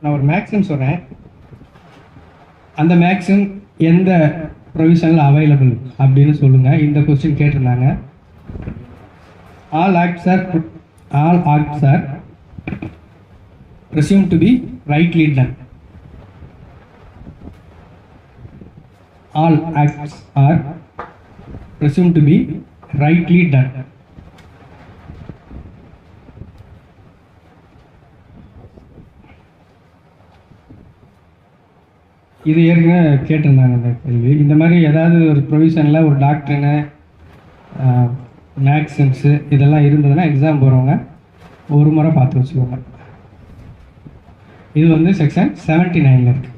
நான் ஒரு மேக்ஸிம் சொல்கிறேன். அந்த மேக்ஸிம் எந்த ப்ரொவிஷனில் அவைலபிள் அப்படின்னு சொல்லுங்கள். இந்த கொஸ்டின் கேட்டிருந்தாங்க. All acts are presumed to be rightly done. All acts are presumed to be rightly done. இது ஏற்கனவே கேட்டிருந்தாங்க இந்த கேள்வி. இந்த மாதிரி ஏதாவது ஒரு ப்ரொவிஷனில் ஒரு டாக்டர்னு மேக்ஸிம்ஸு இதெல்லாம் இருந்ததுன்னா எக்ஸாம் போகிறவங்க ஒரு முறை பார்த்து வச்சுக்கோங்க. இது வந்து செக்ஷன் 79 இருக்குது.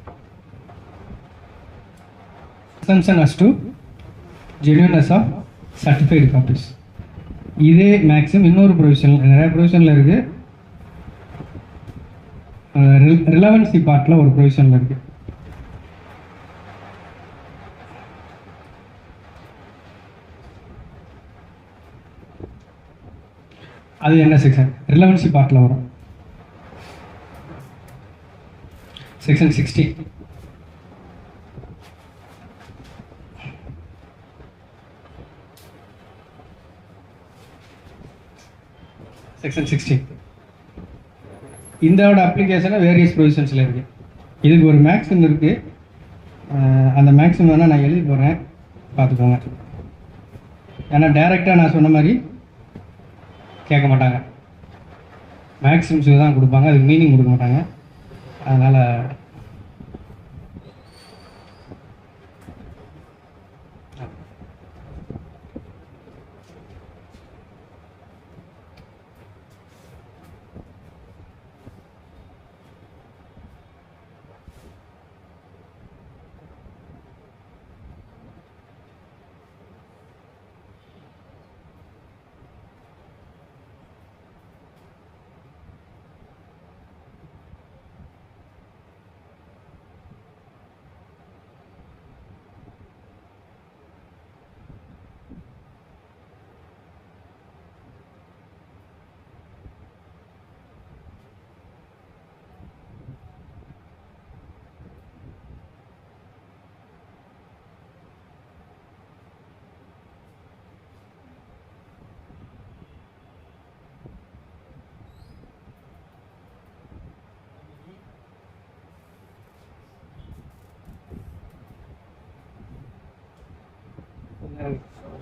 assumption as to genuineness of certified copies. இதே மேக்ஸிம் இன்னொரு ப்ரொவிஷன், நிறைய ப்ரொவிஷனில் இருக்குது. ரிலவன்சி பார்ட்டில் ஒரு ப்ரொவிஷனில் இருக்குது. அது என்ன செக்ஷன்? ரிலவன்சி பார்ட்டில் வரும். செக்ஷன் 60. செக்ஷன் 60 இதோட அப்ளிகேஷனை வேரியஸ் ப்ரொவிஷன்ஸில் இருக்குது. இதுக்கு ஒரு மேக்ஸிம் இருக்குது. அந்த மேக்ஸிம் வேணால் நான் எழுதி போடுறேன், பார்த்துக்கோங்க. ஏன்னா டைரெக்டாக நான் சொன்ன மாதிரி கேட்க மாட்டாங்க, மேக்ஸிம்ஸுக்கு தான் கொடுப்பாங்க, அதுக்கு மீனிங் கொடுக்க மாட்டாங்க. அதனால்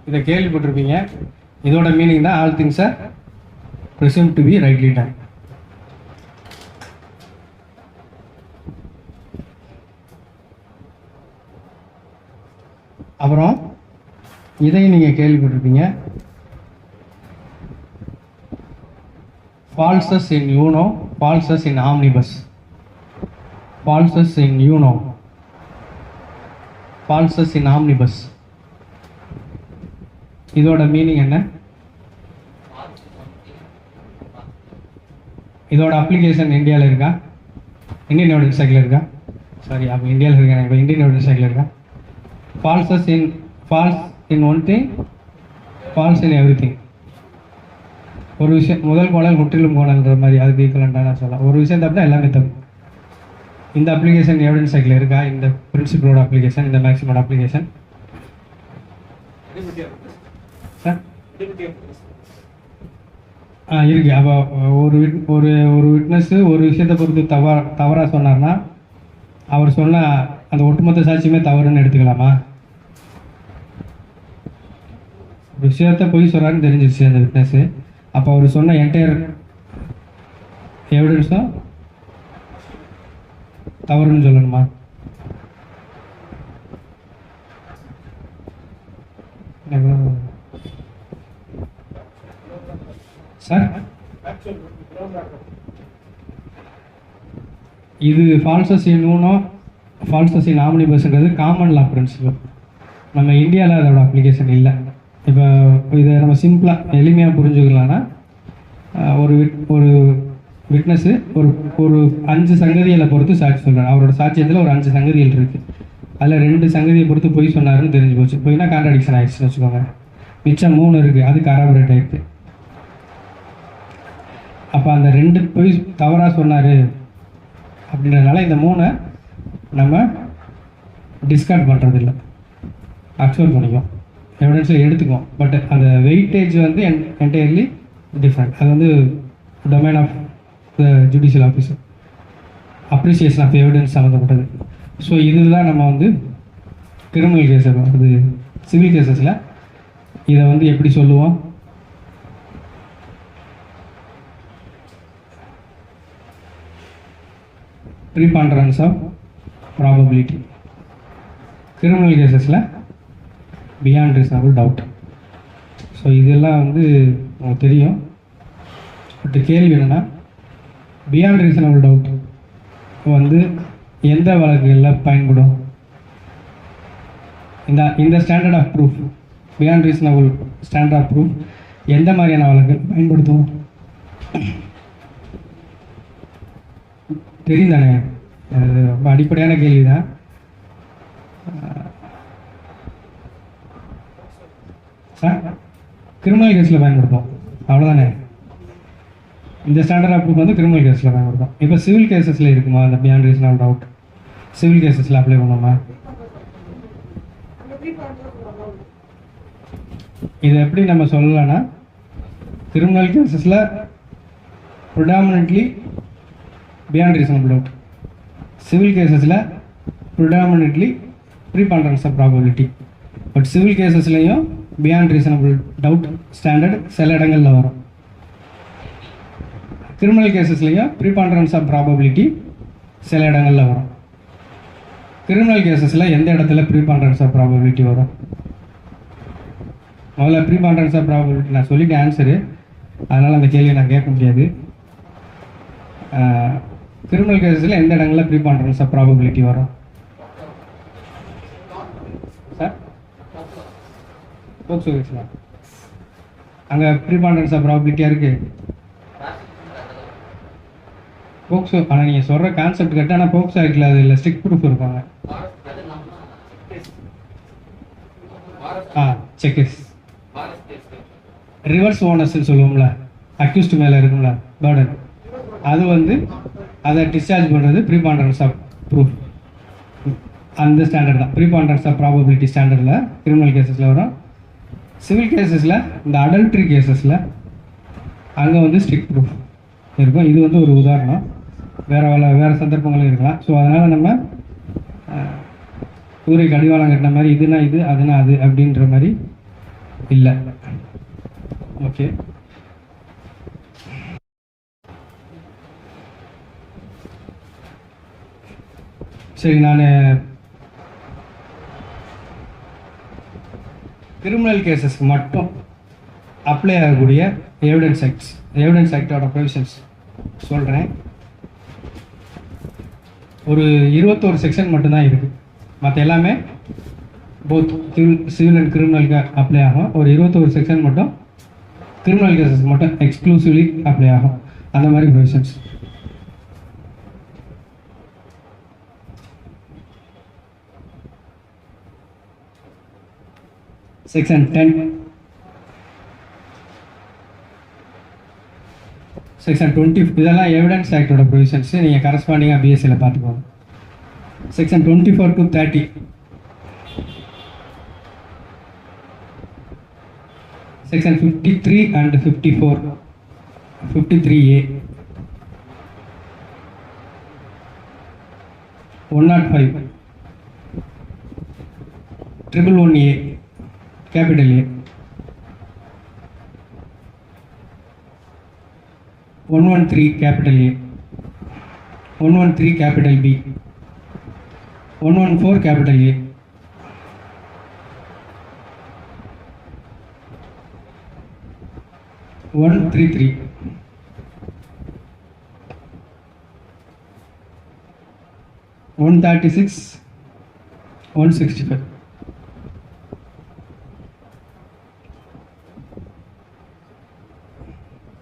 இதை கேள்விப்பட்டிருப்பீங்க. இதோட மீனிங் தான் all things are presumed to be rightly done. அப்புறம் இதையும் நீங்கள் கேள்விப்பட்டிருப்பீங்க. falsus in uno, falsus in omnibus. falsus in uno, falsus in omnibus. இதோட மீனிங் என்ன? இதோட அப்ளிகேஷன் இந்தியாவில் இருக்கா? இந்தியன் எவிடன்ஸ் ஆக்டில் இருக்கா? சாரி, அப்போ இந்தியாவில் இருக்கேன், இப்போ இந்தியன் எவிடன்ஸ் ஆக்டில் இருக்கா? False in one thing, false in everything. ஒரு விஷயம் முதல் கோணல் முற்றிலும் கோணல்ன்ற மாதிரி அதுக்கு ஈக்குவலண்டான சொல்லலாம். ஒரு விஷயம் தப்புனா எல்லாமே தப்பு. இந்த அப்ளிகேஷன் எவிடன்ஸ் ஆக்டில் இருக்கா? இந்த பிரின்சிபலோட அப்ளிகேஷன், இந்த மேக்ஸிமோட அப்ளிகேஷன் இருக்கு. அப்போ ஒரு விட்னஸ் ஒரு விஷயத்தை பொறுத்து தவறாக சொன்னார்னா அவர் சொன்ன அந்த ஒட்டுமொத்த சாட்சியுமே தவறுன்னு எடுத்துக்கலாமா? விஷயத்த பொய் சொல்கிறாருன்னு தெரிஞ்சிருச்சு அந்த விட்னஸ்ஸு. அப்போ அவர் சொன்ன என்டையர் எவிடன்ஸும் தவறுன்னு சொல்லணுமா? சார், இது ஃபால்சஸ் இன் ஊனோ, ஃபால்சஸ் இன் ஆம்னிபஸ்ன்றது காமன் லா பிரின்சிபல். நம்ம இந்தியாவில் அதோட அப்ளிகேஷன் இல்லை. இப்போ இதை நம்ம சிம்பிளாக எளிமையாக புரிஞ்சுக்கலாம்னா, ஒரு விட்னஸ்ஸு ஒரு 5 சங்கதிகளை பொறுத்து சாட்சி சொல்கிறார். அவரோட சாட்சியத்தில் ஒரு 5 சங்கதிகள் இருக்குது. அதில் 2 சங்கதியை பொறுத்து பொய் சொன்னாருன்னு தெரிஞ்சு போச்சு. பொய்னா கான்ட்ராடிக்ஷன் ஆகிடுச்சுன்னு வச்சுக்கோங்க. மிச்சம் 3 இருக்குது, அது கராபரேட் ஆகிடுது. அப்போ அந்த 2 பொய் தவறாக சொன்னார் அப்படின்றதுனால இந்த 3 நம்ம டிஸ்கார்ட் பண்ணுறதில்ல, அக்செப்ட் பண்ணிக்கும், எவிடன்ஸில் எடுத்துக்குவோம். பட் அந்த வெயிட்டேஜ் வந்து என்டையர்லி டிஃப்ரெண்ட். அது வந்து domain of the judicial officer, appreciation of evidence சம்மந்தப்பட்டது. ஸோ இதுதான் நம்ம வந்து கிரிமினல் கேஸ், அது சிவில் கேசஸில் இதை வந்து எப்படி சொல்லுவோம்? Preponderance of probability. கிரிமினல் கேசஸில் பியாண்ட் ரீசனபிள் டவுட். ஸோ இதெல்லாம் வந்து உங்களுக்கு தெரியும். பட் கேள்வி என்னென்னா, பியாண்ட் ரீசனபிள் டவுட் வந்து எந்த வழக்குகளில் பயன்படும்? இந்த standard of proof, beyond reasonable standard of proof எந்த மாதிரியான வழக்குகள் பயன்படுத்தும்? தெரியும் தானே? ரொம்ப அடிப்படையான கேள்வி தான். சார், கிரிமினல் கேஸில் பயன்படுத்தும், அவ்வளோதானே. இந்த ஸ்டாண்டர்ட் ஆஃப் ப்ரூஃப் வந்து கிரிமினல் கேஸில் பயன்படுத்தும். இப்போ சிவில் கேசஸில் இருக்குமா அந்த பியாண்ட் ரீசனபிள் டவுட்? சிவில் கேசஸில் அப்ளை பண்ணுவோமா? இதை எப்படி நம்ம சொல்லலாம்னா, கிரிமினல் கேசஸில் predominantly beyond reasonable doubt, civil கேசஸில் predominantly preponderance of probability. But civil கேசஸ்லையும் பியாண்ட் ரீசனபிள் டவுட் ஸ்டாண்டர்ட் சில இடங்களில் வரும். கிரிமினல் கேசஸ்லையும் ப்ரீபாண்டரன்ஸ் ஆஃப் ப்ராபபிலிட்டி சில இடங்களில் வரும். கிரிமினல் கேசஸில் எந்த இடத்துல ப்ரீபாண்டரன்ஸ் ஆஃப் ப்ராபபிலிட்டி வரும்? முதல்ல ப்ரீபாண்டரன்ஸ் ஆஃப் ப்ராபபிலிட்டி நான் சொல்லிட்டேன் ஆன்சரு, அதனால் அந்த கேள்வியை நான் கேட்க முடியாது. கிரிமினல் கேசஸில் எந்த இடங்களில் ப்ரீபாண்டரன்ஸ் ஆஃப் ப்ராபபிலிட்டி வரும்? சார், போக்சோ கேஸில் அங்கே ப்ரீபாண்டரன்ஸ் ஆஃப் ப்ராபபிலிட்டியாக இருக்குது. போக்சோ, ஆனால் நீங்கள் சொல்கிற கான்செப்ட் கரெக்டாக, ஆனால் போக்சோ ஆக்டில் அது இல்லை, ஸ்ட்ரிக்ட் ப்ரூஃப் இருப்பாங்க. செக்கஸ் ரிவர்ஸ் ஓனர்ஸ்ன்னு சொல்லுவோம்ல, அக்யூஸ்ட் மேலே இருக்கும்ல பர்டன், அது வந்து அதை டிஸ்சார்ஜ் பண்ணுறது ப்ரீபாண்டரன்ஸ் ஆஃப் ப்ரூஃப். அந்த ஸ்டாண்டர்ட் தான் ப்ரீபாண்டரன்ஸ் ஆஃப் ப்ராபபிலிட்டி ஸ்டாண்டர்டில் கிரிமினல் கேசஸில் வரும். சிவில் கேசஸில் இந்த அடல்ட்ரி கேசஸில் அங்கே வந்து ஸ்ட்ரிக்ட் ப்ரூஃப் இருக்கும். இது வந்து ஒரு உதாரணம், வேறு சந்தர்ப்பங்களும் இருக்கலாம். ஸோ அதனால் நம்ம கூரைக்கு அடிவாளம் கட்டின மாதிரி இதுனா இது அதுனா அது அப்படின்ற மாதிரி இல்லை. ஓகே, சரி. நான் கிரிமினல் கேசஸ்க்கு மட்டும் அப்ளை ஆகக்கூடிய எவிடன்ஸ் ஆக்டோட ப்ரொவிஷன்ஸ் சொல்கிறேன். ஒரு 21 செக்ஷன் மட்டும்தான் இருக்குது. மற்ற எல்லாமே போத் சிவில் அண்ட் கிரிமினலுக்கு அப்ளை ஆகும். ஒரு 21 செக்ஷன் மட்டும் கிரிமினல் கேசஸ் மட்டும் எக்ஸ்க்ளூசிவ்லி அப்ளை ஆகும். அந்த மாதிரி ப்ரொவிஷன்ஸ். செக்ஷன் 10, செக்ஷன் 20, இதெல்லாம் எவிடன்ஸ் ஆக்டோட ப்ரொவிஷன்ஸ். நீங்கள் கரஸ்பாண்டிங்காக பிஎஸ்சியில் பார்த்துக்கோங்க. Section 24 to 30, section 53 and 54, 53A, 105, 111A, capital A, 113 capital A, 113 capital B, 114 capital A, 133, 136, 165.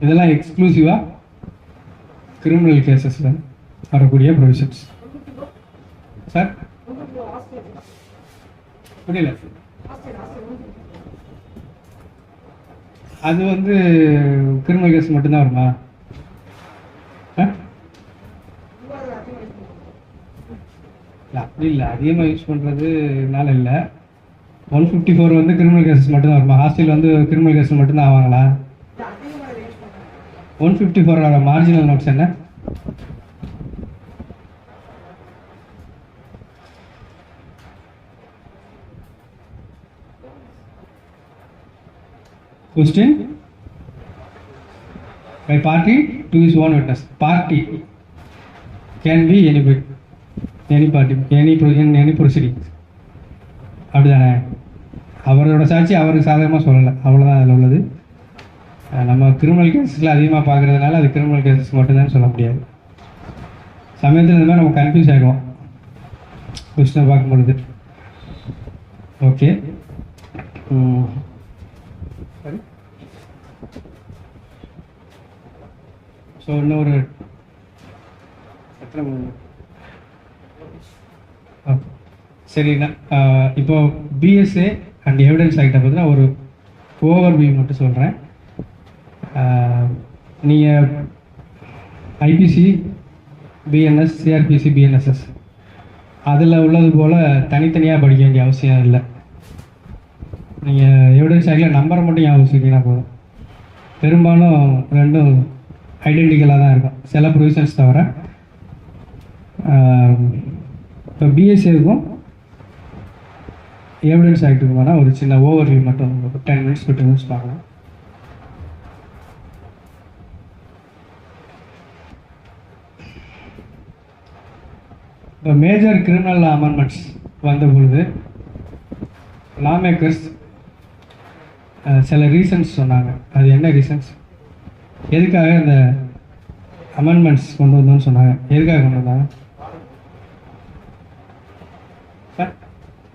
இதெல்லாம் எக்ஸ்க்ளூசிவாக கிரிமினல் கேசஸில் வரக்கூடிய ப்ரொவிஷன்ஸ். சார், புரியல. அது வந்து கிரிமினல் கேஸ் மட்டும்தான் வருமா? இல்லை அப்படி இல்லை, அதிகமாக யூஸ் பண்ணுறதுனால இல்லை. 154 வந்து கிரிமினல் கேசஸ் மட்டும்தான் வருமா? ஹாஸ்டல் வந்து கிரிமினல் கேஸ் மட்டும்தான் ஆவாங்களா? 154 மார்ஜினல் நோட்ஸ் என்ன? Question by party to his own witness. Party can be anybody, any party, in any proceedings. அப்படிதானே? அவரோட சாட்சி அவருக்கு சாதகமாக சொல்லலை, அவ்வளோதான் அதில் உள்ளது. நம்ம கிரிமினல் கேஸஸில் அதிகமாக பார்க்குறதுனால அது கிரிமினல் கேஸஸ் மட்டும்தான் சொல்ல முடியாது. சமயத்தில் இந்த மாதிரி நம்ம கன்ஃபியூஸ் ஆகிடுவோம் கொஸ்டினை பார்க்கும்பொழுது. ஓகே, ஸோ இன்னொரு எத்தனை சரிண்ணா. இப்போ பிஎஸ்ஏ அண்ட் எவிடன்ஸ் ஆக்டை பற்றி நான் ஒரு ஓவர்வியூ மட்டும் சொல்கிறேன். நீங்கள் ஐபிசி, பிஎன்எஸ், சிஆர்பிசி, பிஎன்எஸ்எஸ் அதில் உள்ளது போல் தனித்தனியாக படிக்க வேண்டிய அவசியம் இல்லை. நீங்கள் எவிடன்ஸ் ஆக்டில் நம்பரை மட்டும் ஞாபகம் வச்சுக்கிட்டீங்கன்னா போதும். பெரும்பாலும் ரெண்டும் ஐடென்டிக்கலாக தான் இருக்கும், சில ப்ரொவிஷன்ஸ் தவிர. இப்போ பிஎஸ்சிக்கும் எவிடன்ஸ் ஆக்டுக்கு வேணால் ஒரு சின்ன ஓவர்வியூ மட்டும் 10 minutes 15 minutes பார்க்கலாம். இப்போ மேஜர் கிரிமினல் அமெண்ட்மெண்ட்ஸ் வந்த பொழுது லா மேக்கர்ஸ் சில ரீசன்ஸ் சொன்னாங்க. அது என்ன ரீசன்ஸ், எதுக்காக இந்த அமெண்ட்மெண்ட்ஸ் கொண்டு வந்தோம்னு சொன்னாங்க? எதுக்காக கொண்டு வந்தாங்க?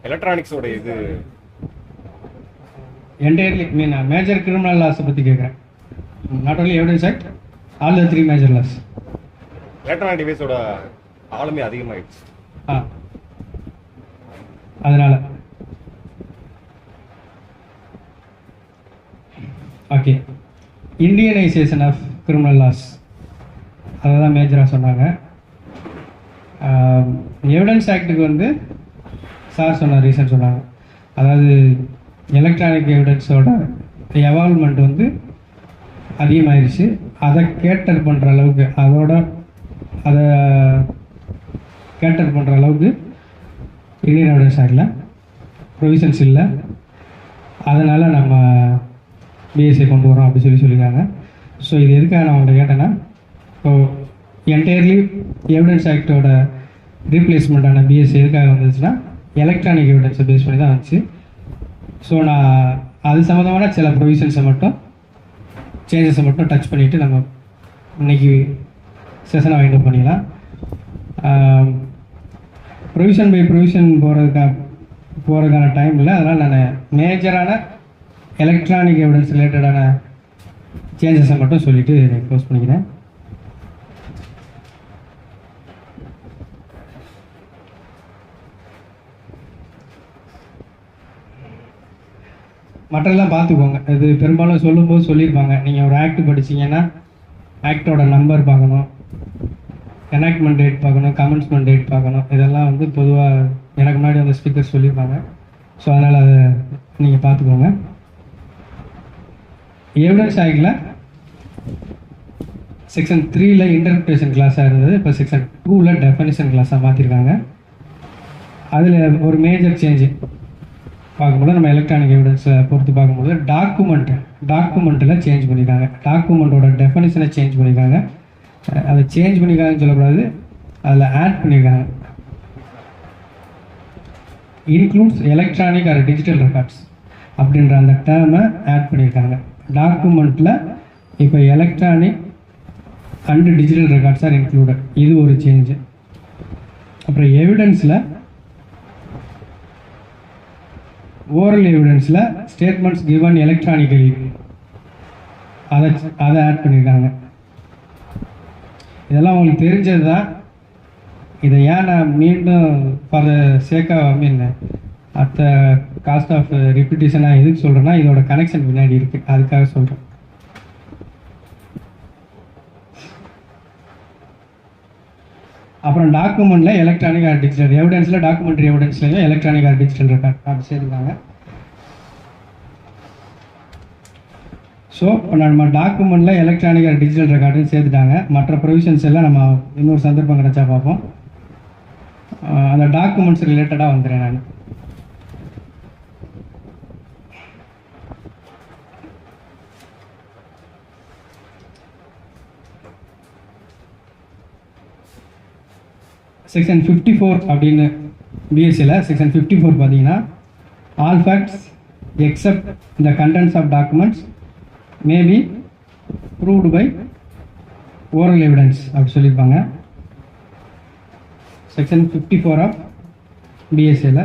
எலக்ட்ரானிக்ஸோட இது என்டையர்லி மீன் மேஜர் கிரிமினல் லாஸை பற்றி கேட்குறேன். Not only evidence act, all the 3 major laws. Electronic டிவைஸோட ஆளுமே அதிகமாகிடுச்சு. அதனால் okay, Indianisation of criminal laws அதை தான் மேஜராக சொன்னாங்க. எவிடன்ஸ் ஆக்டுக்கு வந்து சார் சொன்ன ரீசன் சொன்னாங்க. அதாவது எலக்ட்ரானிக் எவிடன்ஸோட எவால்வ்மெண்ட் வந்து அதிகமாகிடுச்சு. அதை கேட்டர் பண்ணுற அளவுக்கு, அதை கேட்டர் பண்ணுற அளவுக்கு இந்தியன் எவிடன்ஸ் ஆக்டில் ப்ரொவிஷன்ஸ் இல்லை. அதனால் நம்ம பிஎஸ்சி கொண்டு வரோம் அப்படி சொல்லியிருக்காங்க. ஸோ இது எதுக்காக நான் உங்கள்கிட்ட கேட்டேன்னா, ஸோ என்டையர்லி எவிடன்ஸ் ஆக்டோட ரீப்ளேஸ்மெண்ட்டான பிஎஸ்சி எதுக்காக வந்துச்சுன்னா எலக்ட்ரானிக் எவிடன்ஸை பேஸ் பண்ணி தான் வந்துச்சு. ஸோ நான் அது சம்மந்தமான சில ப்ரொவிஷன்ஸை மட்டும், சேஞ்சஸை மட்டும் டச் பண்ணிவிட்டு நம்ம இன்றைக்கி செஷனை வைண்ட் அப் பண்ணிடலாம். ப்ரொவிஷன் பை ப்ரொவிஷன் போகிறதுக்கான டைம் இல்லை. அதனால் நான் மேஜரான எலக்ட்ரானிக் எவிடன்ஸ் ரிலேட்டடான சேஞ்சஸை மட்டும் சொல்லிவிட்டு க்ளோஸ் பண்ணிக்கிறேன். மற்றெல்லாம் பார்த்துக்கோங்க. இது பெரும்பாலும் சொல்லும்போது சொல்லியிருப்பாங்க, நீங்கள் ஒரு ஆக்ட் படிச்சிங்கன்னா ஆக்டோட நம்பர் பார்க்கணும், எனாக்ட்மெண்ட் டேட் பார்க்கணும், கமென்ஸ்மெண்ட் டேட் பார்க்கணும். இதெல்லாம் வந்து பொதுவாக எனக்கு முன்னாடி அந்த ஸ்பீக்கர் சொல்லியிருப்பாங்க. ஸோ அதனால் அதை நீங்கள் பார்த்துக்கோங்க. எவிடன்ஸ் ஆக்டில் செக்ஷன் 3ல் இன்டர்பிரேஷன் கிளாஸாக இருந்தது, இப்போ செக்ஷன் 2ல் டெஃபனிஷன் கிளாஸாக மாற்றிருக்காங்க. அதில் ஒரு மேஜர் சேஞ்சு பார்க்கும்போது நம்ம எலக்ட்ரானிக் எவிடன்ஸை பொறுத்து பார்க்கும்போது டாக்குமெண்ட்டில் சேஞ்ச் பண்ணியிருக்காங்க. டாக்குமெண்ட்டோட டெஃபனிஷனை சேஞ்ச் பண்ணியிருக்காங்க. அதை சேஞ்ச் பண்ணியிருக்காங்கன்னு சொல்லக்கூடாது, அதில் ஆட் பண்ணியிருக்காங்க. Includes electronic or digital records அப்படின்ற அந்த டேர்மை ஆட் பண்ணியிருக்காங்க. டாக்குமெண்ட்டில் இப்போ electronic and digital records are included, இது ஒரு சேஞ்சு. அப்புறம் எவிடன்ஸில் ஓரல் எவிடன்ஸில் ஸ்டேட்மெண்ட்ஸ் கிவன் எலக்ட்ரானிக்கலி அதை ஆட் பண்ணியிருக்காங்க. இதெல்லாம் உங்களுக்கு தெரிஞ்சது தான். இதை ஏன் நான் மீண்டும் for the sake of at the cost of ரிப்பீட்டேஷனாக எதுக்கு சொல்கிறேன்னா, இதோட கனெக்ஷன் பின்னாடி இருக்குது, அதுக்காக சொல்கிறேன். அப்புறம் டாக்குமெண்ட்டில் எலக்ட்ரானிக் ஆர் டிஜிட்டல் எவிடன்ஸில் டாக்குமெண்ட்ரி எவிடன்ஸ்லையும் எலக்ட்ரானிக் ஆர் டிஜிட்டல் ரெக்கார்ட் அப்படி சேர்த்துருக்காங்க. ஸோ இப்போ நம்ம டாக்குமெண்ட்டில் எலக்ட்ரானிக் ஆர் டிஜிட்டல் ரெக்கார்டுன்னு சேர்த்துட்டாங்க. மற்ற ப்ரொவிஷன்ஸ் எல்லாம் நம்ம இன்னொரு சந்தர்ப்பம் கிடைச்சா பார்ப்போம். அந்த டாக்குமெண்ட்ஸ் ரிலேட்டடாக வந்துடுறேன் நான். செக்ஷன் 54 அப்படின்னு பிஎஸ்சியில் செக்ஷன் 54 பார்த்தீங்கன்னா all facts except the contents of documents may be proved by oral evidence அப்படி சொல்லியிருப்பாங்க. செக்ஷன் 54 ஆஃப் பிஎஸ்சியில்.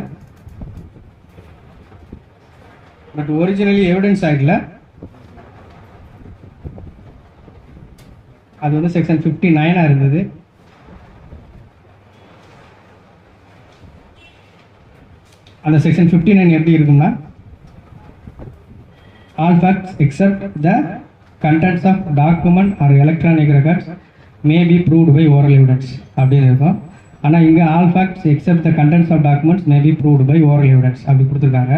பட் ஒரிஜினலி எவிடன்ஸ் ஆக்டில் அது வந்து செக்ஷன் 59 இருந்தது. அந்த செக்ஷன் 59 எப்படி இருக்கும்னா all facts except the contents of document or electronic records may be proved by oral evidence அப்படின்னு இருக்கும். ஆனால் இங்கே all facts except the contents of documents may be proved by oral evidence அப்படி கொடுத்துருக்காங்க.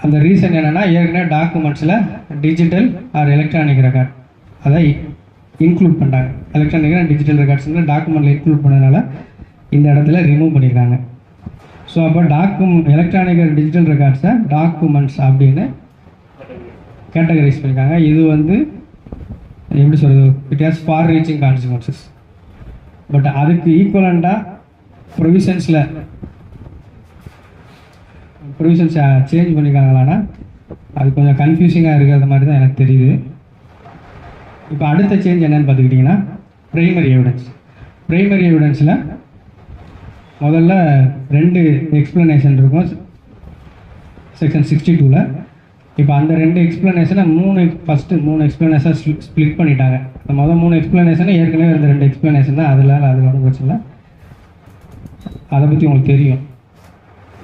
அந்த ரீசன் என்னென்னா ஏற்கனவே டாக்குமெண்ட்ஸில் டிஜிட்டல் ஆர் எலக்ட்ரானிக் ரெக்கார்ட் அதை இன்க்ளூட் பண்ணிட்டாங்க. எலக்ட்ரானிக் அண்ட் டிஜிட்டல் ரெக்கார்ட்ஸ் டாக்குமெண்ட்டில் இன்க்ளூட் பண்ணதுனால இந்த இடத்துல ரிமூவ் பண்ணியிருக்காங்க. ஸோ அப்போ எலக்ட்ரானிக் டிஜிட்டல் ரெக்கார்ட்ஸை டாக்குமெண்ட்ஸ் அப்படின்னு கேட்டகரைஸ் பண்ணியிருக்காங்க. இது வந்து எப்படி சொல்கிறது, it has for reaching consequences. But அதுக்கு ஈக்குவலண்டாக ப்ரொவிஷன்ஸை சேஞ்ச் பண்ணியிருக்காங்களான்னா அது கொஞ்சம் கன்ஃபியூசிங்காக இருக்கிறது மாதிரி தான் எனக்கு தெரியுது. இப்போ அடுத்த சேஞ்ச் என்னன்னு பார்த்துக்கிட்டிங்கன்னா ப்ரைமரி எவிடன்ஸ். ப்ரைமரி எவிடன்ஸில் முதல்ல 2 எக்ஸ்ப்ளனேஷன் இருக்கும் செக்ஷன் 62ல். இப்போ அந்த 2 எக்ஸ்ப்ளனேஷனை 3 எக்ஸ்ப்ளனேஷன் ஸ்ப்ளிட் பண்ணிட்டாங்க. மொதல் 3 எக்ஸ்ப்ளனேஷனை ஏற்கனவே இருந்த 2 எக்ஸ்ப்ளனேஷன் தான். அது ஒன்றும் பிரச்சனை இல்லை, அதை பற்றி உங்களுக்கு தெரியும்.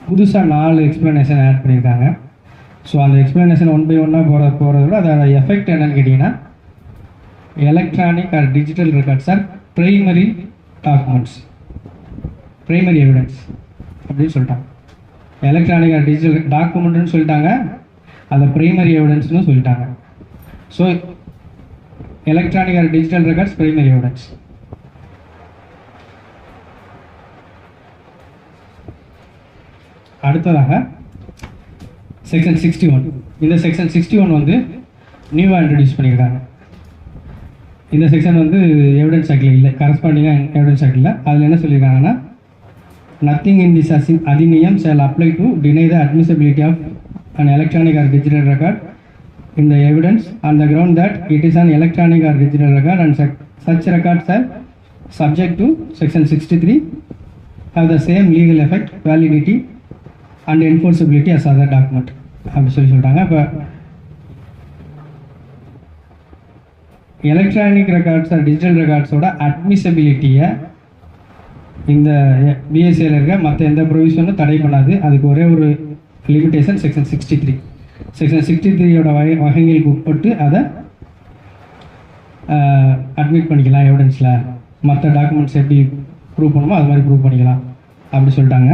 புதுசாக 4 எக்ஸ்ப்ளனேஷன் ஆட் பண்ணியிருக்காங்க. ஸோ அந்த எக்ஸ்ப்ளனேஷன் 1 by 1 போகிறத விட அதோட எஃபெக்ட் என்னன்னு கேட்டிங்கன்னா electronic or digital records are primary documents, primary evidence அப்படின்னு சொல்லிட்டாங்க. எலக்ட்ரானிக் ஆர் டிஜிட்டல் டாக்குமெண்ட்னு சொல்லிட்டாங்க, அந்த ப்ரைமரி எவிடன்ஸ்னு சொல்லிட்டாங்க. So electronic or digital records primary evidence. அடுத்ததாக செக்ஷன் 61. இந்த செக்ஷன் 61 வந்து நியூவாக இன்ட்ரடியூஸ் பண்ணியிருக்காங்க. இந்த செக்ஷன் வந்து எவிடன்ஸ் ஆக்டில் இல்லை, கரஸ்பாண்டிங்காக எவிடன்ஸ் ஆக்டில். அதில் என்ன சொல்லியிருக்காங்கன்னா nothing in this adhiniyam shall apply to deny the admissibility of an electronic or digital record in the evidence on the ground that it is an electronic or digital record and such records are subject to section 63 have the same legal effect, validity and enforceability as other document அப்படி சொல்லிட்டாங்க. இப்போ electronic records R digital ரெக்கார்ட்ஸோட அட்மிசபிலிட்டியை இந்த பிஎஸ்சியில் இருக்க மற்ற எந்த ப்ரொவிஷனும் தடை பண்ணாது. அதுக்கு ஒரே ஒரு லிமிட்டேஷன் செக்ஷன் 63. செக்ஷன் 63யோட வகைகளுக்கு உட்பட்டு அதை அட்மிட் பண்ணிக்கலாம் எவிடன்ஸில். மற்ற டாக்குமெண்ட்ஸ் எப்படி ப்ரூவ் பண்ணுமோ அது மாதிரி ப்ரூவ் பண்ணிக்கலாம் அப்படி சொல்லிட்டாங்க.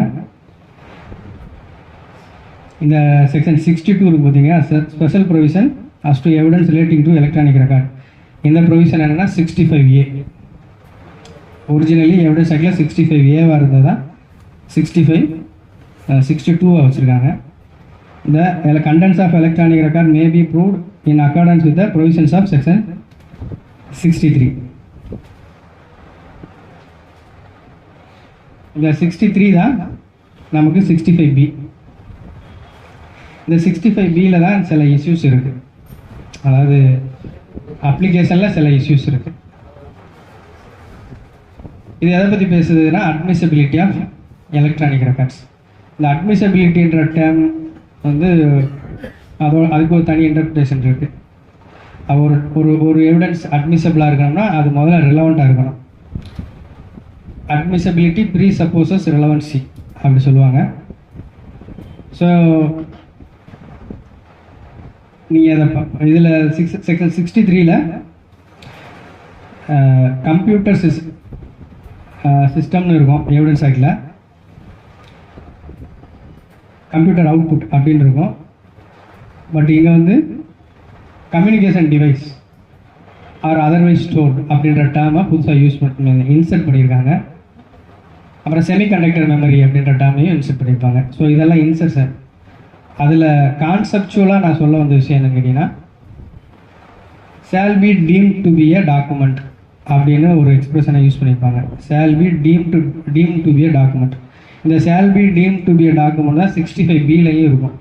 இந்த செக்ஷன் 62 இருக்கு பார்த்தீங்கன்னா special provision us to evidence relating to electronic record. இந்த ப்ரொவிஷன் என்னென்னா 65A. ஒரிஜினலி எவிடன்ஸ் ஆக்டில் 65A இருந்தது தான் 62 வச்சுருக்காங்க. The contents of electronic record may be proved in accordance with the provisions of section 63. இந்த 63 தான் நமக்கு 65B. இந்த 65Bயில் தான் சில இஷ்யூஸ் இருக்குது, அதாவது அப்ளிகேஷனில் சில இஷ்யூஸ் இருக்குது. இது எதை பற்றி பேசுதுன்னா அட்மிசபிலிட்டி ஆஃப் எலக்ட்ரானிக் ரெக்கார்ட்ஸ். இந்த அட்மிசபிலிட்டின்ற டேர்ம் வந்து அதுக்கு ஒரு தனி இன்டர்பிரேஷன் இருக்குது. ஒரு எவிடன்ஸ் அட்மிசபிளாக இருக்கணும்னா அது முதல்ல ரிலவெண்ட்டாக இருக்கணும். அட்மிசபிலிட்டி ப்ரீ சப்போசஸ் ரிலவன்சி அப்படி சொல்லுவாங்க. ஸோ நீங்கள் அதை இதில் செக்ஷன் 63ல் கம்ப்யூட்டர் சிஸ்டம்னு இருக்கும் எவிடன்ஸ் ஆக்டில், கம்ப்யூட்டர் அவுட்புட் அப்படின்னு இருக்கும். பட் இங்கே வந்து communication device or otherwise stored அப்படின்ற டேர்மை புதுசாக யூஸ் பண்ணி இன்சர்ட் பண்ணியிருக்காங்க. அப்புறம் செமிகண்டக்டர் மெமரி அப்படின்ற டேர்மையும் இன்சர்ட் பண்ணியிருப்பாங்க. ஸோ இதெல்லாம் இன்சர்ஷன். அதில் கான்செப்சுவலாக நான் சொல்ல வந்த விஷயம் என்னன்னு கேட்டிங்கன்னா, shall be deemed to be a document அப்படின்னு ஒரு எக்ஸ்பிரஷனை யூஸ் பண்ணியிருப்பாங்க. Shall be deemed to be a document. இந்த shall be deemed to be a document தான் 65B இருக்கும்.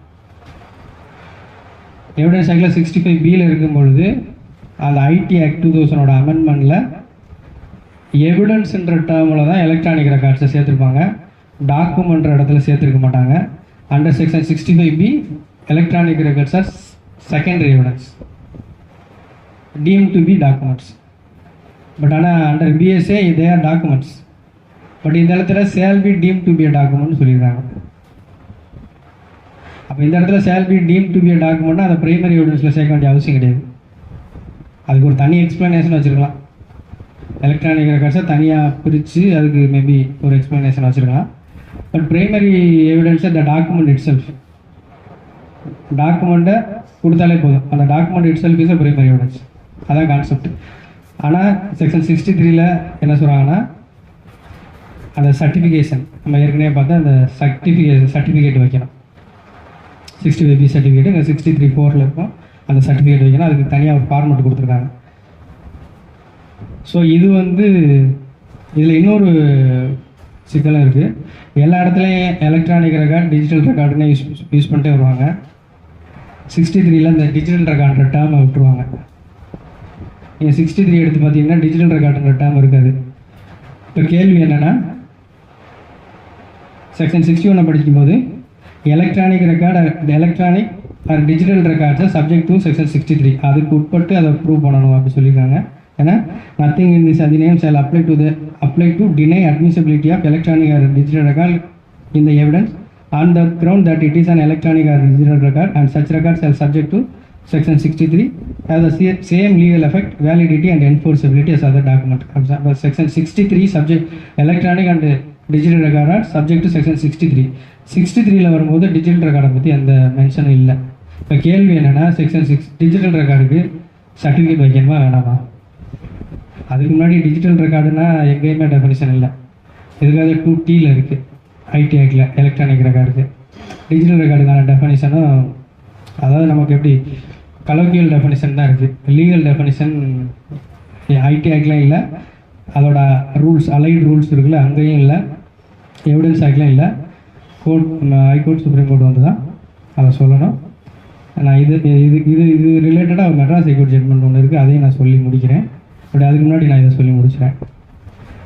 எவிடன்ஸ் ஆக்டில் 65B இருக்கும் பொழுது அந்த ஐடி ஆக்ட் 2000 அமெண்ட்மெண்ட்டில் எவிடன்ஸ்ன்ற டேர்மில் தான் எலக்ட்ரானிக் ரெக்கார்ட்ஸை சேர்த்துருப்பாங்க, டாக்குமெண்ட்ற இடத்துல சேர்த்துருக்க மாட்டாங்க. Under section 65B electronic records or secondary evidence deemed to be documents. But ஆனால் under BSA they are documents. But இந்த இடத்துல shall be deemed to be a டாக்குமெண்ட்னு சொல்லியிருக்காங்க. அப்போ இந்த இடத்துல shall be deemed to be a டாக்குமெண்ட்னா அதை பிரைமரி எவிடன்ஸில் சேர்க்க வேண்டிய அவசியம் கிடையாது. அதுக்கு ஒரு தனி எக்ஸ்ப்ளனேஷன் வச்சுருக்கலாம். எலக்ட்ரானிக் ரெக்கார்ட்ஸை தனியாக பிரித்து அதுக்கு மேபி ஒரு எக்ஸ்ப்ளனேஷன் வச்சுருக்கலாம். பட் பிரைமரி எவிடன்ஸை த டாக்குமெண்ட் இட் செல்ஃப், டாக்குமெண்ட்டை கொடுத்தாலே போதும். அந்த document itself is a primary evidence. அதான் கான்செப்ட். ஆனால் செக்ஷன் 63 என்ன சொல்கிறாங்கன்னா, அந்த சர்டிஃபிகேஷன் நம்ம ஏற்கனவே பார்த்தா அந்த சர்டிஃபிகேட் வைக்கணும். 65B சர்டிஃபிகேட் இங்கே 63(4) இருக்கும். அந்த சர்டிஃபிகேட் வைக்கணும். அதுக்கு தனியாக ஒரு ஃபார்மெட் கொடுத்துருக்காங்க. ஸோ இது வந்து இதில் இன்னொரு சிக்கலும் இருக்குது. எல்லா இடத்துலையும் எலக்ட்ரானிக் ரெக்கார்ட் டிஜிட்டல் ரெக்கார்டுன்னு யூஸ் பண்ணிட்டே வருவாங்க. 63 இந்த டிஜிட்டல் ரெக்கார்டுன்ற டேர்மை விட்டுருவாங்க. நீங்கள் 63 எடுத்து பார்த்தீங்கன்னா டிஜிட்டல் ரெக்கார்டுன்ற டேர்ம் இருக்காது. இப்போ கேள்வி என்னென்னா, செக்ஷன் 61 படிக்கும்போது எலக்ட்ரானிக் ஆர் டிஜிட்டல் ரெக்கார்ட்ஸை சப்ஜெக்ட் டு செக்ஷன் 63 அதுக்கு உட்பட்டு அதை ப்ரூவ் பண்ணணும் அப்படி சொல்லியிருக்காங்க. ஏன்னா nothing in this Adhiniyam shall apply to deny admissibility of electronic or digital record in the evidence on the ground that it is an electronic or digital record and such record shall subject to section 63 have the same legal effect, validity and enforceability as other document. Section 63 subject electronic and digital record are subject to section 63. 63ல வரும்போது digital ரெக்கார்டை பற்றி அந்த mention இல்லை. இப்போ கேள்வி என்னென்னா, section 6 digital ரெக்கார்டுக்கு certificate வைக்கணுமா வேணாமா? அதுக்கு முன்னாடி டிஜிட்டல் ரெக்கார்டுனா எங்கேயுமே டெஃபினிஷன் இல்லை. இதுக்காக 2Tல இருக்குது ஐடி ஆக்டில் எலக்ட்ரானிக் ரெக்கார்டுக்கு. டிஜிட்டல் ரெக்கார்டுக்கான டெஃபினிஷனும் அதாவது நமக்கு எப்படி கலோக்கியல் டெஃபினிஷன் தான் இருக்குது. லீகல் டெஃபினிஷன் ஐடி ஆக்ட்லாம் இல்லை. அதோட ரூல்ஸ் அலைட் ரூல்ஸ் இருக்குல்ல அங்கேயும் இல்லை. எவிடன்ஸ் ஆக்ட்லாம் இல்லை. ஹைகோர்ட் சுப்ரீம் கோர்ட் வந்து தான் அதை சொல்லணும். நான் இது இது இது இது ரிலேட்டடாக மெட்ராஸ் ஹைகோர்ட் ஜட்மெண்ட் ஒன்று இருக்குது, அதையும் நான் சொல்லி முடிக்கிறேன். பட் அதுக்கு முன்னாடி நான் இதை சொல்லி முடிச்சிட்டேன்.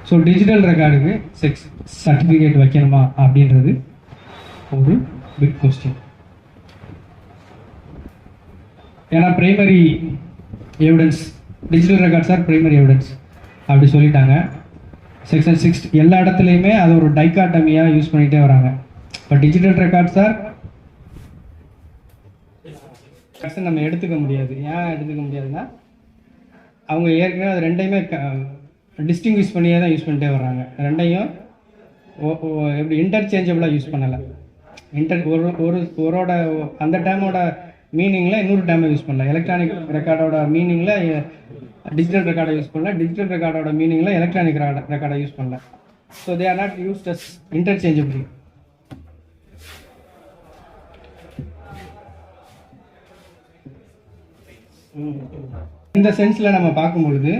ஸோ டிஜிட்டல் ரெக்கார்டுக்கு சர்டிஃபிகேட் வைக்கணுமா அப்படின்றது ஒரு பிக் கொஸ்டின். ஏன்னா primary evidence digital records are primary evidence அப்படி சொல்லிட்டாங்க. செக்ஷன் 6 எல்லா இடத்துலையுமே அது ஒரு டைக்காட்டமியாக யூஸ் பண்ணிகிட்டே வராங்க. இப்போ டிஜிட்டல் ரெக்கார்ட்ஸ் ஆர் நம்ம எடுத்துக்க முடியாது. ஏன் எடுத்துக்க முடியாதுன்னா, அவங்க ஏற்கனவே அது ரெண்டையுமே டிஸ்டிங்விஷ் பண்ணியே தான் யூஸ் பண்ணிட்டே வர்றாங்க. ரெண்டையும் எப்படி இன்டர்சேஞ்சபிளாக யூஸ் பண்ணலை. ஒரோட அந்த டேமோட மீனிங்கில் இன்னொரு டேமை யூஸ் பண்ணல. எலக்ட்ரானிக் ரெக்கார்டோட மீனிங்கில் டிஜிட்டல் ரெக்கார்டை யூஸ் பண்ணல. டிஜிட்டல் ரெக்கார்டோட மீனிங்கில் எலக்ட்ரானிக் ரெக்கார்டை யூஸ் பண்ணல. So they are not used as interchangeably. இந்த சென்ஸில் நம்ம பார்க்கும்பொழுது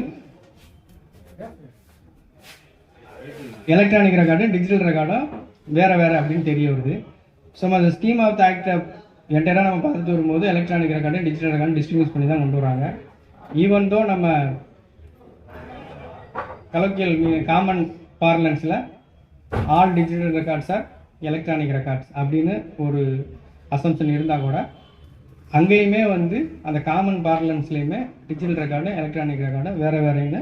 எலக்ட்ரானிக் ரெக்கார்டும் டிஜிட்டல் ரெக்கார்டும் வேறு அப்படின்னு தெரிய வருது. ஸோ அந்த ஸ்கீம் ஆஃப் த ஆக்டை என்டையராக நம்ம பார்த்துட்டு வரும்போது எலக்ட்ரானிக் ரெக்கார்டும் டிஜிட்டல் ரெக்கார்டும் டிஸ்ட்ரிபியூட் பண்ணி தான் கொண்டு வராங்க. ஈவன் தோ நம்ம colloquial common parlance all digital records are electronic records அப்படின்னு ஒரு அசம்ஷன் இருந்தால் கூட அங்கேயுமே வந்து அந்த காமன் பார்லன்ஸ்லேயுமே டிஜிட்டல் ரெக்கார்டு எலக்ட்ரானிக் ரெக்கார்டு வேறுன்னு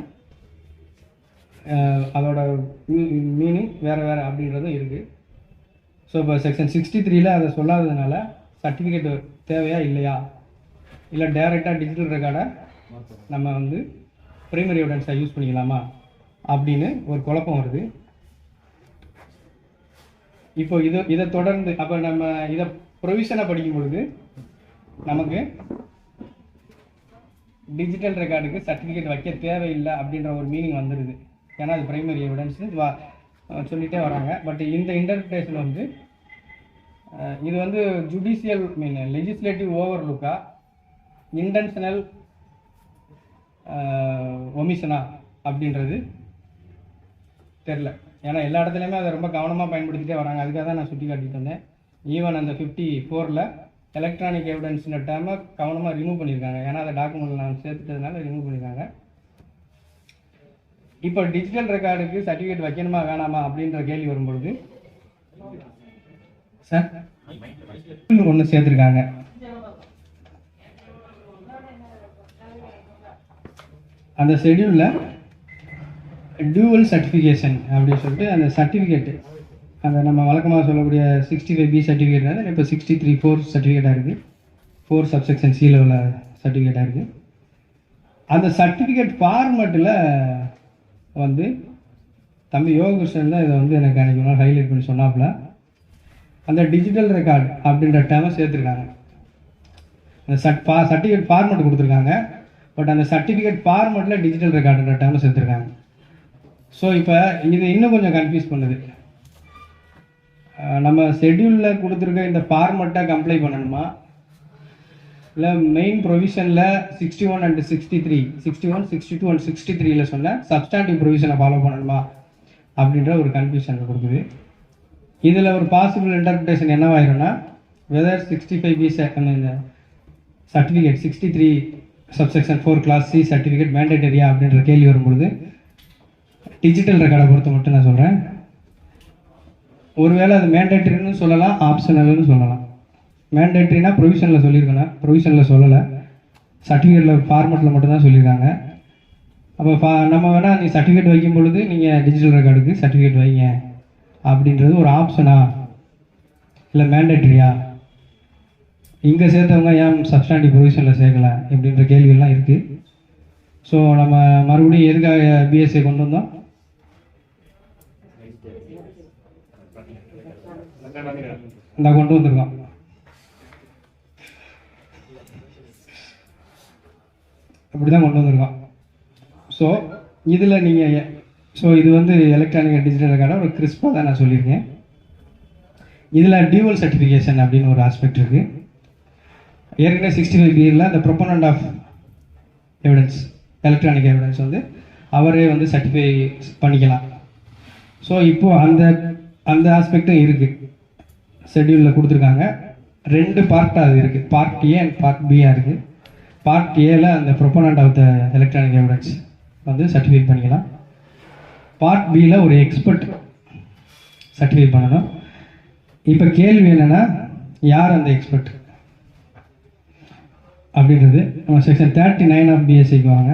அதோட மீனிங் வேறு அப்படின்றதும் இருக்குது. ஸோ இப்போ செக்ஷன் 63ல் அதை சொல்லாததுனால சர்டிஃபிகேட் தேவையா இல்லையா, இல்லை டைரெக்டாக டிஜிட்டல் ரெக்கார்டை நம்ம வந்து ப்ரைமரி எவிடன்ஸை யூஸ் பண்ணிக்கலாமா அப்படின்னு ஒரு குழப்பம் வருது. இப்போ இதை தொடர்ந்து அப்போ நம்ம இதை ப்ரொவிஷனை படிக்கும் பொழுது நமக்கு டிஜிட்டல் ரெக்கார்டுக்கு சர்டிஃபிகேட் வைக்க தேவையில்லை அப்படின்ற ஒரு மீனிங் வந்துடுது. ஏன்னா அது பிரைமரி எவிடன்ஸ்னு சொல்லிகிட்டே வராங்க. பட் இந்த இன்டர்பிரேஷன் வந்து இது வந்து ஜுடிஷியல் லெஜிஸ்லேட்டிவ் ஓவர்லுக்கா இன்டென்ஷனல் ஒமிஷனா அப்படின்றது தெரில. ஏன்னா எல்லா இடத்துலையுமே அதை ரொம்ப கவனமாக பயன்படுத்திகிட்டே வராங்க. அதுக்காக தான் நான் சுட்டி காட்டிட்டு வந்தேன். ஈவன் அந்த 54 எலக்ட்ரானிக் எவிடன்ஸ்ன்ற டேர்மை கவனமாக ரிமூவ் பண்ணியிருக்காங்க. ஏன்னா அதை டாக்குமெண்ட்டில் நான் சேர்த்துட்டதுனால ரிமூவ் பண்ணியிருக்காங்க. இப்போ டிஜிட்டல் ரெக்கார்டுக்கு சர்டிஃபிகேட் வைக்கணுமா வேணாமா அப்படின்ற கேள்வி வரும்பொழுது சார் ஒன்று சேர்த்துருக்காங்க. அந்த ஷெட்யூலில் டியூவல் சர்டிஃபிகேஷன் அப்படின்னு சொல்லிட்டு அந்த சர்டிஃபிகேட்டு அந்த நம்ம வழக்கமாக சொல்லக்கூடிய 65B சர்டிஃபிகேட் இப்போ 63(4) சர்டிஃபிகேட்டாக இருக்குது. 4 சப்செக்ஷன் C லெவலில் சர்டிஃபிகேட்டாக இருக்குது. அந்த சர்டிஃபிகேட் ஃபார்மெட்டில் வந்து தம்பி யோககிருஷ்ணன் தான் இதை வந்து எனக்கு அன்றைக்கி ஒரு நாள் ஹைலைட் பண்ணி சொன்னாப்புல அந்த டிஜிட்டல் ரெக்கார்டு அப்படின்ற டேர்மை சேர்த்துருக்காங்க. அந்த சர்டிஃபிகேட் ஃபார்மெட் கொடுத்துருக்காங்க. பட் அந்த சர்டிஃபிகேட் ஃபார்மெட்டில் டிஜிட்டல் ரெக்கார்டுன்ற டேர்மை சேர்த்துருக்காங்க. ஸோ இப்போ இது இன்னும் கொஞ்சம் கன்ஃபியூஸ் பண்ணுது. நம்ம ஷெட்யூலில் கொடுத்துருக்க இந்த ஃபார்மெட்டை கம்ப்ளை பண்ணணுமா, இல்லை மெயின் ப்ரொவிஷனில் 61 and 63 61 62 and 63 சொன்ன சப்ஸ்டாண்டிவ் ப்ரொவிஷனை ஃபாலோ பண்ணணுமா அப்படின்ற ஒரு கன்ஃபியூஷன் கொடுக்குது. இதில் ஒரு பாசிபிள் இன்டர்பிரேஷன் என்னவாயிரும்னா whether 65B certificate 63 subsection 4 clause C certificate மேண்டேட்டரியா அப்படின்ற கேள்வி வரும்பொழுது டிஜிட்டல் ரெக்கார்டை பொறுத்த மட்டும் நான் சொல்கிறேன். ஒருவேளை அது மேண்டேட்டரின்னு சொல்லலாம், ஆப்ஷனல்னு சொல்லலாம். மேண்டேட்டரினா ப்ரொவிஷனில் சொல்லியிருக்கேன், ப்ரொவிஷனில் சொல்லலை, சர்டிஃபிகேட்டில் ஃபார்மெட்டில் மட்டும்தான் சொல்லியிருக்காங்க. அப்போ நம்ம வேணால் நீ சர்டிஃபிகேட் வைக்கும் பொழுது நீங்கள் டிஜிட்டல் ரெக்கார்டுக்கு சர்டிஃபிகேட் வைங்க அப்படின்றது ஒரு ஆப்ஷனா இல்லை மேண்டேட்டரியா, இங்கே சேர்த்தவங்க ஏன் சப்ஸ்டாண்டிவ் ப்ரொவிஷனில் சேர்க்கலை இப்படின்ற கேள்வியெல்லாம் இருக்குது. ஸோ நம்ம மறுபடியும் எதுக்காக பிஎஸ்சி கொண்டு வந்தோம், இந்த கொண்டு வந்திருக்கோம். அப்படி தான் கொண்டு வந்திருக்கோம். ஸோ இதில் நீங்கள் இது வந்து எலக்ட்ரானிக் டிஜிட்டல் ரெக்கார்டாக ஒரு கிறிஸ்பாக தான் நான் சொல்லியிருக்கேன். இதில் டியூவல் சர்டிஃபிகேஷன் அப்படின்னு ஒரு ஆஸ்பெக்ட் இருக்குது. ஏற்கனவே 65B அந்த ப்ரொபோனன்ட் ஆஃப் எவிடன்ஸ் எலக்ட்ரானிக் எவிடன்ஸ் வந்து அவரே வந்து சர்டிஃபை பண்ணிக்கலாம். ஸோ இப்போது அந்த ஆஸ்பெக்டும் இருக்குது. ஷெட்யூலில் கொடுத்துருக்காங்க. 2 பார்ட்டாக அது இருக்குது. Part A and part B இருக்குது. பார்ட் ஏல அந்த ப்ரொபோனன்ட் ஆஃப் த எலக்ட்ரானிக் எவிடன்ஸ் வந்து சர்டிஃபை பண்ணிக்கலாம். பார்ட் பியில் ஒரு எக்ஸ்பர்ட் சர்டிஃபை பண்ணணும். இப்போ கேள்வி என்னென்னா யார் அந்த எக்ஸ்பர்ட் அப்படின்றது நம்ம செக்ஷன் 39 ஆஃப் பிஎஸ்சிக்கு வாங்க.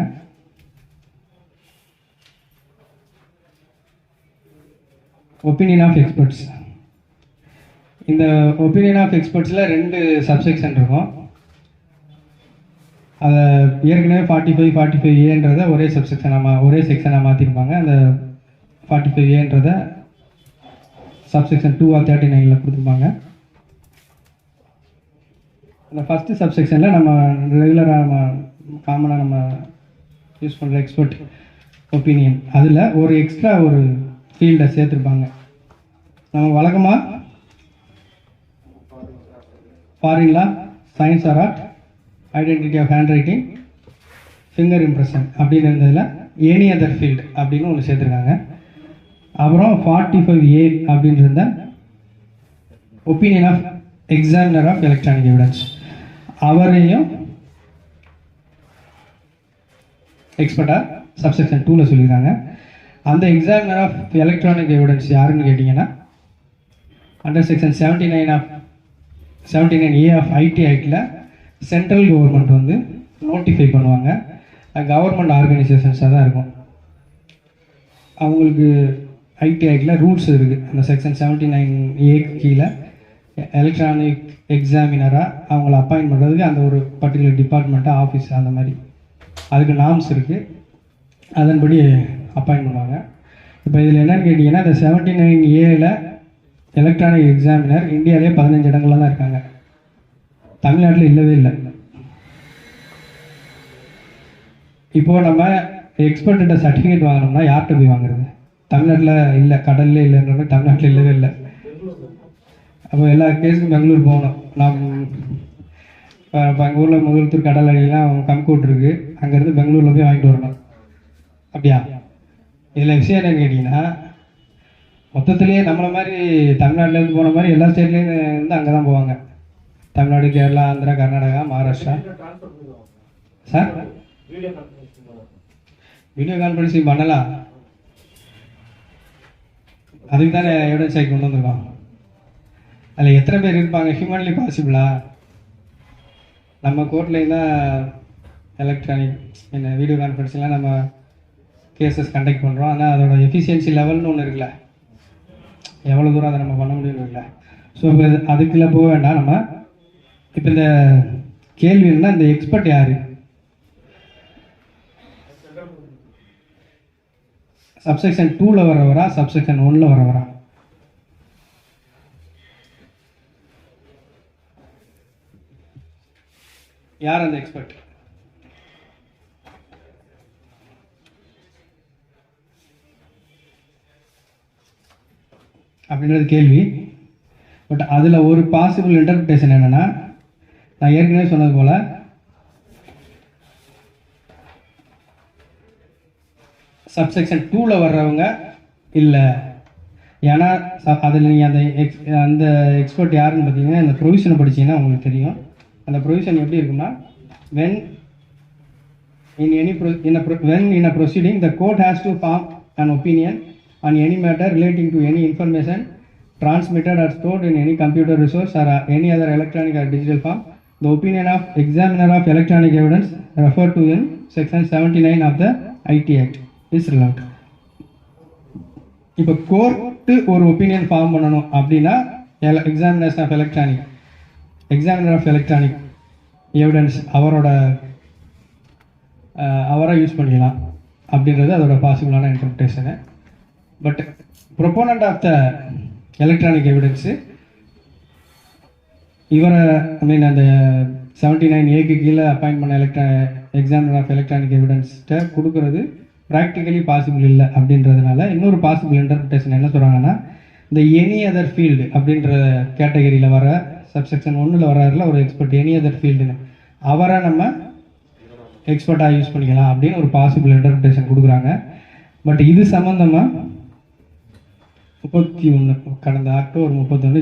Opinion of experts. இந்த ஒப்பீனியன் ஆஃப் எக்ஸ்பர்ட்ஸில் 2 சப்செக்ஷன் இருக்கும். அதை ஏற்கனவே 45A ஒரே செக்ஷனாக மாற்றிருப்பாங்க. அந்த 45A சப்செக்ஷன் 2 ஆஃப் 39 கொடுத்துருப்பாங்க. அந்த ஃபஸ்ட்டு சப்செக்ஷனில் நம்ம ரெகுலராக காமனாக நம்ம யூஸ் பண்ணுற எக்ஸ்பர்ட் ஒப்பீனியன் அதில் ஒரு எக்ஸ்ட்ரா ஒரு ஃபீல்டை சேர்த்துருப்பாங்க. நம்ம வழக்கமாக foreign law, science or art, identity of handwriting, finger impression அப்படின்னு இருந்ததில் எனி அதர் ஃபீல்டு அப்படின்னு ஒன்று சேர்த்துருக்காங்க. அப்புறம் 45A அப்படின்னு இருந்த opinion of examiner of electronic evidence அவரையும் எக்ஸ்பர்ட்டாக சப்செக்ஷன் 2ல் சொல்லியிருக்காங்க. அந்த எக்ஸாமினர் ஆஃப் எலக்ட்ரானிக் எவிடன்ஸ் யாருன்னு கேட்டிங்கன்னா under section 79A of IT ஆக்டில் சென்ட்ரல் கவர்மெண்ட் வந்து நோட்டிஃபை பண்ணுவாங்க. கவர்மெண்ட் ஆர்கனைசேஷன்ஸாக தான் இருக்கும். அவங்களுக்கு ஐடி ஆக்டில் ரூல்ஸ் இருக்குது. அந்த செக்ஷன் 79A கீழே எலக்ட்ரானிக் எக்ஸாமினராக அவங்கள அப்பாயின்ட் பண்ணுறதுக்கு அந்த ஒரு பர்டிகுலர் டிபார்ட்மெண்ட்டாக ஆஃபீஸ் அந்த மாதிரி அதுக்கு நார்ம்ஸ் இருக்குது. அதன்படி அப்பாயின்ட் பண்ணுவாங்க. இப்போ இதில் என்னென்னு கேட்டிங்கன்னா இந்த 79A எலக்ட்ரானிக் எக்ஸாமினர் இந்தியாவிலே 15 இடங்கள்ல தான் இருக்காங்க. தமிழ்நாட்டில் இல்லவே இல்லை. இப்போது நம்ம எக்ஸ்பர்ட்ட சர்டிஃபிகேட் வாங்கினோம்னா யார்கிட்ட போய் வாங்குறது? தமிழ்நாட்டில் இல்லை, கடல்லே இல்லைன்ற தமிழ்நாட்டில் இல்லவே இல்லை. அப்போ எல்லா கேஸுக்கும் பெங்களூர் போகணும். இப்போ எங்கள் ஊரில் முதல்த்தூர் கடல் அடியெலாம் கம்கோட் இருக்குது, அங்கேருந்து பெங்களூரில் போய் வாங்கிட்டு வரணும். அப்படியா? இதில் விஷயம் என்னன்னு கேட்டிங்கன்னா, மொத்தத்துலேயே நம்மளை மாதிரி தமிழ்நாட்டிலேருந்து போன மாதிரி எல்லா ஸ்டேட்லேயும் இருந்து அங்கே தான் போவாங்க. Tamil Nadu, Kerala, Andhra, Karnataka, Maharashtra. Sir video conferencing பண்ணலாம், அதுக்கு தானே எவிடன்ஸ் ஆகி கொண்டு வந்துருக்கோம். அதில் எத்தனை பேர் இருப்பாங்க? ஹியூமன்லி பாசிபிளா? நம்ம கோர்ட்லேயும் தான் எலக்ட்ரானிக் என்ன வீடியோ கான்ஃபரன்ஸ்லாம் நம்ம கேசஸ் கண்டக்ட் பண்ணுறோம். ஆனால் அதோட எஃபிஷியன்சி லெவல்னு ஒன்று இருக்குல்ல, எவ்வளோ தூரம் அதை நம்ம பண்ண முடியும்னு இருக்குல்ல. ஸோ இப்போ அதுக்குள்ளே போக வேண்டாம். நம்ம இப்போ இந்த கேள்வி என்ன, இந்த எக்ஸ்பர்ட் யார்? சப்செக்ஷன் 2ல் வரவரா, சப்செக்ஷன் 1ல் வரவரா? யார் அந்த எக்ஸ்பர்ட்? அப்படின்றது கேள்வி. பட் அதில் ஒரு பாசிபிள் இன்டர்பிரேஷன் என்னென்னா, நான் ஏற்கனவே சொன்னது போல் சப்செக்ஷன் 2ல் வர்றவங்க இல்லை. ஏன்னா அதில் நீங்கள் அந்த எக்ஸ்பர்ட் யாருன்னு பார்த்தீங்கன்னா, இந்த ப்ரொவிஷனை படிச்சீங்கன்னா உங்களுக்கு தெரியும். அந்த ப்ரொவிஷன் எப்படி இருக்குன்னா, when in a proceeding the court has to form an opinion on any matter relating to any information transmitted or stored in any computer resource or any other electronic or digital form, the opinion of examiner of electronic evidence referred to in section 79 of the IT Act is relevant. இப்போ court ஒரு opinion form பண்ணணும் அப்படின்னா examiner of electronic evidence அவரை use பண்ணிக்கலாம் அப்படின்றது அதோட பாசிபிளான இன்டர்பிரேஷனு. But proponent of the electronic evidence இவரை அந்த 79A கீழே அப்பாயின்ட் பண்ண எக்ஸாமினர் ஆஃப் எலக்ட்ரானிக் எவிடன்ஸ்கிட்ட கொடுக்கறது ப்ராக்டிக்கலி பாசிபிள் இல்லை. அப்படின்றதுனால இன்னொரு பாசிபிள் இன்டர்பிரேஷன் என்ன சொல்கிறாங்கன்னா, இந்த எனி அதர் ஃபீல்டு அப்படின்ற கேட்டகரியில் வர சப்செக்ஷன் 1ல் வர்றாருல ஒரு எக்ஸ்பர்ட், எனி அதர் ஃபீல்டுன்னு, அவரை நம்ம எக்ஸ்பர்ட்டாக யூஸ் பண்ணிக்கலாம் அப்படின்னு ஒரு பாசிபிள் இன்டர்பிரேஷன் கொடுக்குறாங்க. பட் இது சம்மந்தமாக 31 கடந்த அக்டோபர் 31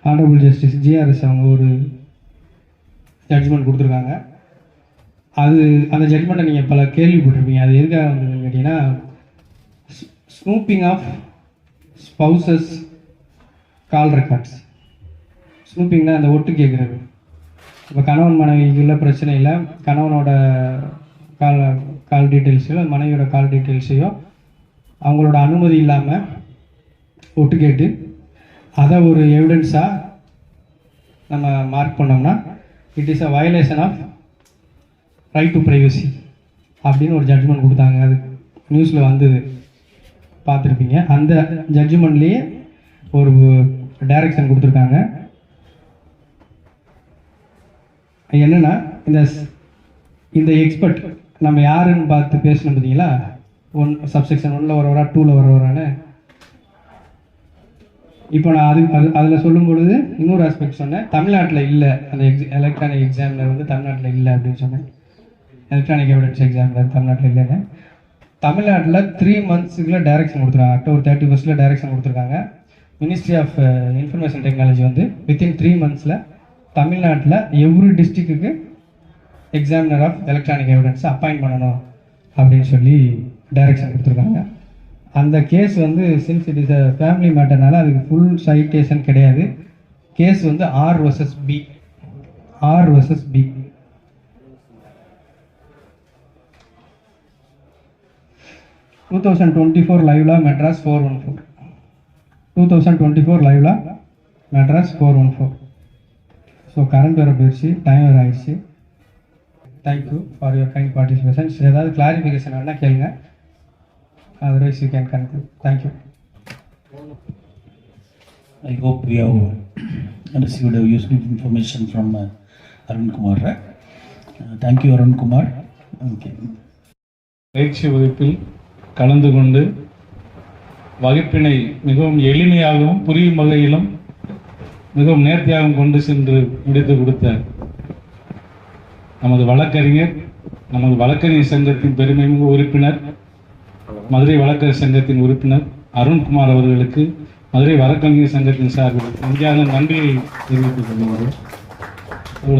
ஆனரபிள் ஜஸ்டிஸ் ஜிஆர்எஸ் அவங்க ஒரு ஜட்ஜ்மெண்ட் கொடுத்துருக்காங்க. அந்த ஜட்ஜ்மெண்ட்டை நீங்கள் பல கேள்விப்பட்டிருப்பீங்க. அது எதுக்காக வந்ததுன்னு கேட்டிங்கன்னா, snooping of spouses call records. ஸ்னூப்பிங்னா அந்த ஒட்டு கேட்குறது. இப்போ கணவன் மனைவிக்குள்ள பிரச்சனை இல்லை, கணவனோட கால் டீட்டெயில்ஸையோ மனைவியோட கால் டீட்டெயில்ஸையோ அவங்களோட அனுமதி இல்லாமல் ஒட்டு கேட்டு அதை ஒரு எவிடன்ஸாக நம்ம மார்க் பண்ணோம்னா it is a violation of right to privacy அப்படின்னு ஒரு ஜட்ஜ்மெண்ட் கொடுத்தாங்க. அது நியூஸில் வந்தது, பார்த்துருப்பீங்க. அந்த ஜட்ஜ்மெண்ட்லேயே ஒரு டைரக்ஷன் கொடுத்துருக்காங்க. என்னென்னா, இந்த எக்ஸ்பர்ட் நம்ம யாருன்னு பார்த்து பேசணும் பார்த்தீங்களா, சப்செக்ஷன் 1ல் வரவரா 2ல் வரவரான்னு. இப்போ நான் அதில் சொல்லும் பொழுது இன்னொரு ஆஸ்பெக்ட் சொன்னேன், தமிழ்நாட்டில் இல்லை அந்த எலக்ட்ரானிக் எக்ஸாமினர் தமிழ்நாட்டில் இல்லை அப்படின்னு சொன்னேன். எலக்ட்ரானிக் எவிடன்ஸ் எக்ஸாமினர் தமிழ்நாட்டில் இல்லைன்னு. தமிழ்நாட்டில் 3 monthsக்குள்ளே டைரக்ஷன் கொடுத்துருக்காங்க. அக்டோபர் 31 டைரக்ஷன் கொடுத்துருக்காங்க. Ministry of information technology within 3 monthsல தமிழ்நாட்டில் எவ்ரி டிஸ்ட்ரிக்ட்டுக்கு examiner of electronic evidence appoint பண்ணணும் அப்படின்னு சொல்லி டைரக்ஷன் கொடுத்துருக்காங்க. அந்த case since it is a family மேட்டர்னால அதுக்கு ஃபுல் சைட்டேஷன் கிடையாது. Case R vs B. 2024 live law Madras 414. 2024 live law Madras 414. So current வேறு போயிடுச்சு, டைம் வேறு ஆயிடுச்சு. Thank you for your kind participation. ஏதாவது கிளாரிஃபிகேஷன் வேணால் கேளுங்க, otherwise you can conclude. Thank you. I hope we have received a useful information from Arun Kumar. Thank you, Arun Kumar. Okay. பயிற்சி வகுப்பில் கலந்து கொண்டு வகுப்பினை மிகவும் எளிமையாகவும் புரியும் வகையிலும் மிகவும் நேர்த்தியாகவும் கொண்டு சென்று முடித்து கொடுத்த நமது வழக்கறிஞர் சங்கத்தின் பெருமைமிகு உறுப்பினர், மதுரை வழக்கறிஞர் சங்கத்தின் உறுப்பினர் அருண்குமார் அவர்களுக்கு மதுரை வழக்கறிஞர் சங்கத்தின் சார்பில் நன்றியை தெரிவித்துக் கொள்கிறேன்.